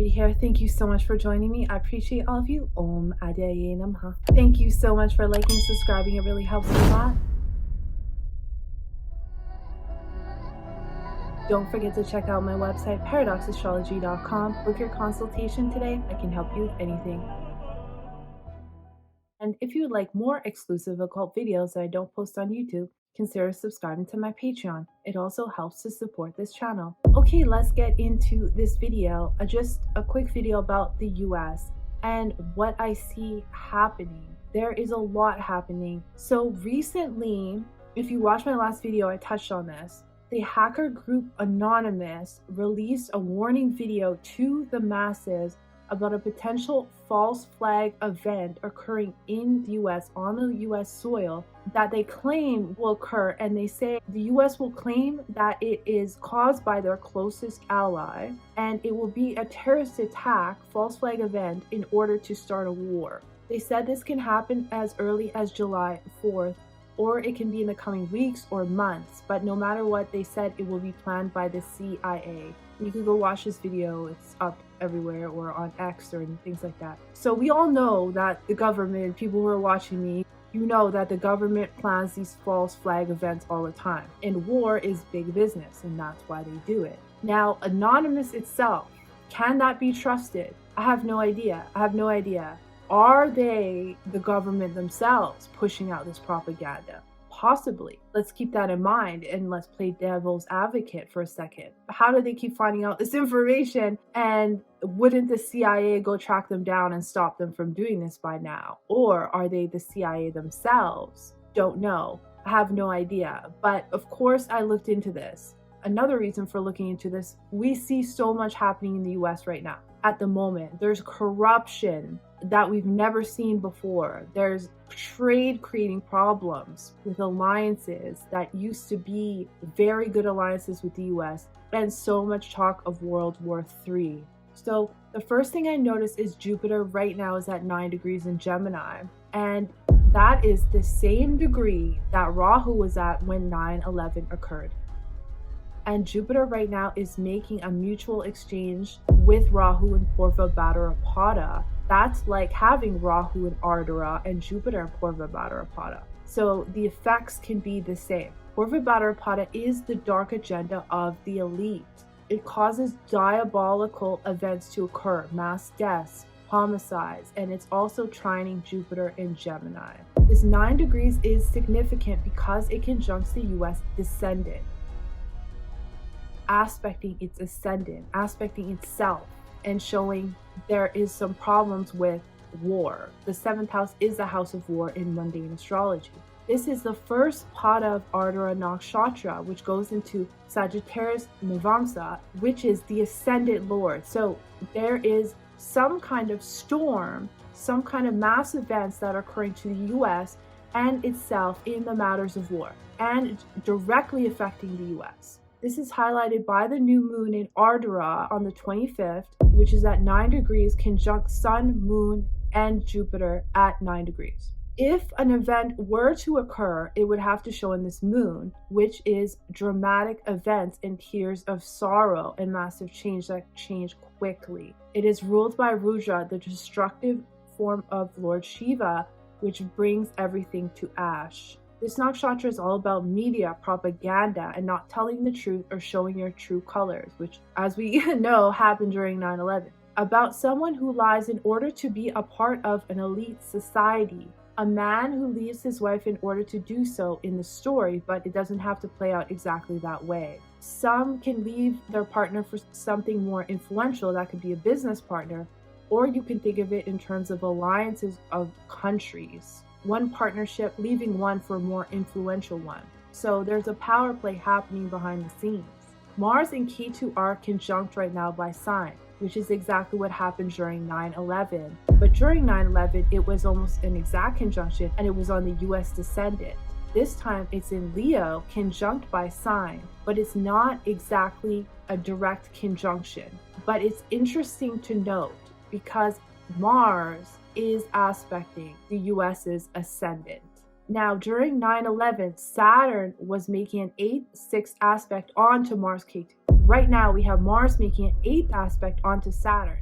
Devi here. Thank you so much for joining me. I appreciate all of you. Om Adyaye Namaha. Thank you so much for liking, subscribing. It really helps a lot. Don't forget to check out my website, paradoxastrology.com. Book your consultation today. I can help you with anything. And if you would like more exclusive occult videos that I don't post on YouTube, consider subscribing to my Patreon. It also helps to support this channel. Okay, let's get into this video. Just a quick video about the US and what I see happening. There is a lot happening. So recently, if you watched my last video, I touched on this. The hacker group Anonymous released a warning video to the masses about a potential false flag event occurring in the US on the US soil that they claim will occur, and they say the US will claim that it is caused by their closest ally and it will be a terrorist attack, false flag event, in order to start a war. They said this can happen as early as July 4th, or it can be in the coming weeks or months, but no matter what, they said it will be planned by the CIA. You can go watch this video, it's up everywhere, or on X or things like that. So we all know that the government, people who are watching me, you know that the government plans these false flag events all the time. And war is big business, and that's why they do it. Now, Anonymous itself, can that be trusted? I have no idea. Are they, the government themselves, pushing out this propaganda? Possibly. Let's keep that in mind, and let's play devil's advocate for a second. How do they keep finding out this information, and wouldn't the CIA go track them down and stop them from doing this by now? Or are they the CIA themselves? Don't know. I have no idea. But of course I looked into this. Another reason for looking into this, we see so much happening in the US right now. At the moment, there's corruption that we've never seen before. There's trade creating problems with alliances that used to be very good alliances with the US, and so much talk of World War III. So the first thing I noticed is Jupiter right now is at 9 degrees in Gemini, and that is the same degree that Rahu was at when 9/11 occurred. And Jupiter right now is making a mutual exchange with Rahu and Purva Bhadrapada. That's like having Rahu in Ardara and Jupiter in Purva Bhadrapada. So the effects can be the same. Purva Bhadrapada is the dark agenda of the elite. It causes diabolical events to occur, mass deaths, homicides, and it's also trining Jupiter in Gemini. This 9 degrees is significant because it conjuncts the US descendant, aspecting its ascendant, aspecting itself, and showing there is some problems with war. The 7th house is the house of war in mundane astrology. This is the first pada of Ardara Nakshatra, which goes into Sagittarius Navamsa, which is the ascendant lord. So there is some kind of storm, some kind of mass events that are occurring to the US and itself in the matters of war, and directly affecting the US. This is highlighted by the new moon in Ardara on the 25th, which is at 9 degrees, conjunct Sun, Moon, and Jupiter at 9 degrees. If an event were to occur, it would have to show in this moon, which is dramatic events and tears of sorrow and massive change that change quickly. It is ruled by Rudra, the destructive form of Lord Shiva, which brings everything to ash. This nakshatra is all about media, propaganda, and not telling the truth or showing your true colors, which, as we know, happened during 9/11. About someone who lies in order to be a part of an elite society. A man who leaves his wife in order to do so in the story, but it doesn't have to play out exactly that way. Some can leave their partner for something more influential, that could be a business partner, or you can think of it in terms of alliances of countries. One partnership leaving one for a more influential one. So there's a power play happening behind the scenes. Mars and Ketu are conjunct right now by sign, which is exactly what happened during 9/11. But during 9/11, it was almost an exact conjunction, and it was on the US descendant. This time it's in Leo, conjunct by sign, but it's not exactly a direct conjunction. But it's interesting to note because Mars is aspecting the US's ascendant. Now, during 9/11, Saturn was making an 8-6 aspect onto Mars Ketu. Right now, we have Mars making an 8th aspect onto Saturn.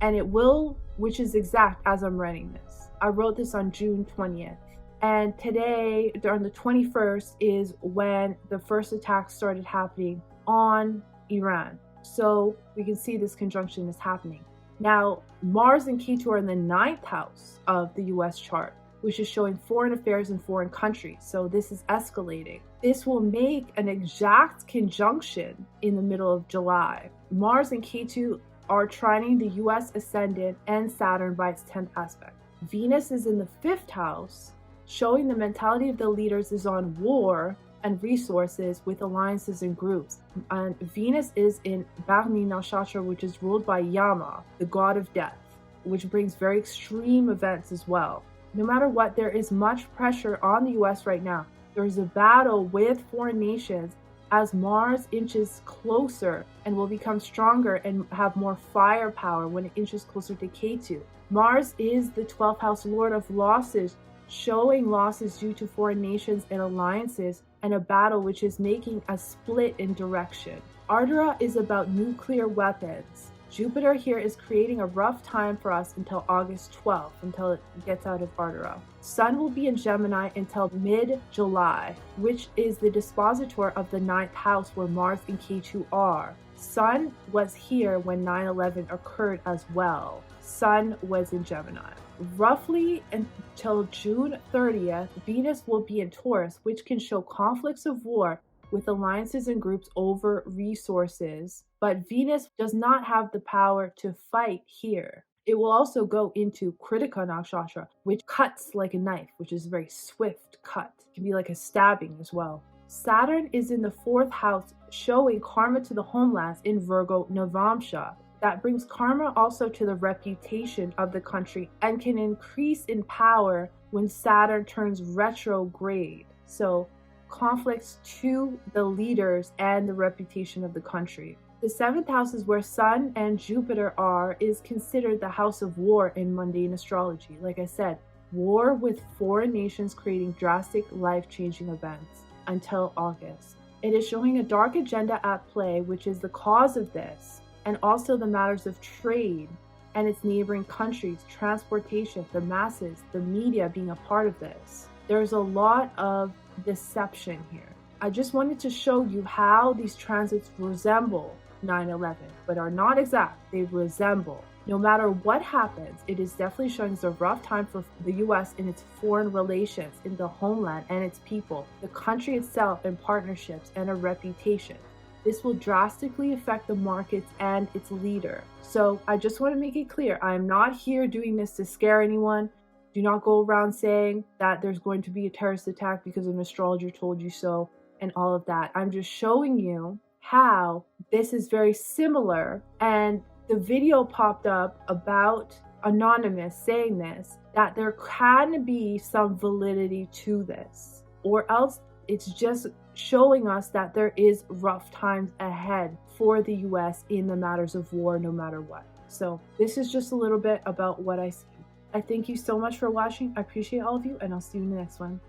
and it will, which is exact as I'm writing this. I wrote this on June 20th. And today, on the 21st, is when the first attack started happening on Iran. So we can see this conjunction is happening. Now, Mars and Ketu are in the 9th house of the US chart, which is showing foreign affairs in foreign countries. So this is escalating. This will make an exact conjunction in the middle of July. Mars and Ketu are trining the US ascendant and Saturn by its 10th aspect. Venus is in the 5th house, showing the mentality of the leaders is on war and resources with alliances and groups. And Venus is in Bharani Nakshatra, which is ruled by Yama, the god of death, which brings very extreme events as well. No matter what, there is much pressure on the US right now. There is a battle with foreign nations as Mars inches closer and will become stronger and have more firepower when it inches closer to Ketu. Mars is the 12th house lord of losses, showing losses due to foreign nations and alliances, and a battle which is making a split in direction. Ardura is about nuclear weapons. Jupiter here is creating a rough time for us until August 12th, until it gets out of Ardura. Sun will be in Gemini until mid-July, which is the dispositor of the 9th house where Mars and Ketu are. Sun was here when 9/11 occurred as well. Sun was in Gemini. Roughly until June 30th, Venus will be in Taurus, which can show conflicts of war with alliances and groups over resources. But Venus does not have the power to fight here. It will also go into Kritika Nakshatra, which cuts like a knife, which is a very swift cut. It can be like a stabbing as well. Saturn is in the 4th house, showing karma to the homelands in Virgo Navamsha. That brings karma also to the reputation of the country and can increase in power when Saturn turns retrograde. So conflicts to the leaders and the reputation of the country. The 7th house is where Sun and Jupiter is considered the house of war in mundane astrology. Like I said, war with foreign nations creating drastic life-changing events until August. It is showing a dark agenda at play, which is the cause of this, and also the matters of trade and its neighboring countries, transportation, the masses, the media being a part of this. There's a lot of deception here. I just wanted to show you how these transits resemble 9/11, but are not exact. They resemble. No matter what happens, it is definitely showing us a rough time for the US in its foreign relations, in the homeland and its people, the country itself and partnerships and a reputation. This will drastically affect the markets and its leader. So I just want to make it clear, I'm not here doing this to scare anyone. Do not go around saying that there's going to be a terrorist attack because an astrologer told you so and all of that. I'm just showing you how this is very similar, and the video popped up about Anonymous saying this, that there can be some validity to this, or else it's just showing us that there is rough times ahead for the US in the matters of war no matter what. So this is just a little bit about what I see. I thank you so much for watching. I appreciate all of you, and I'll see you in the next one.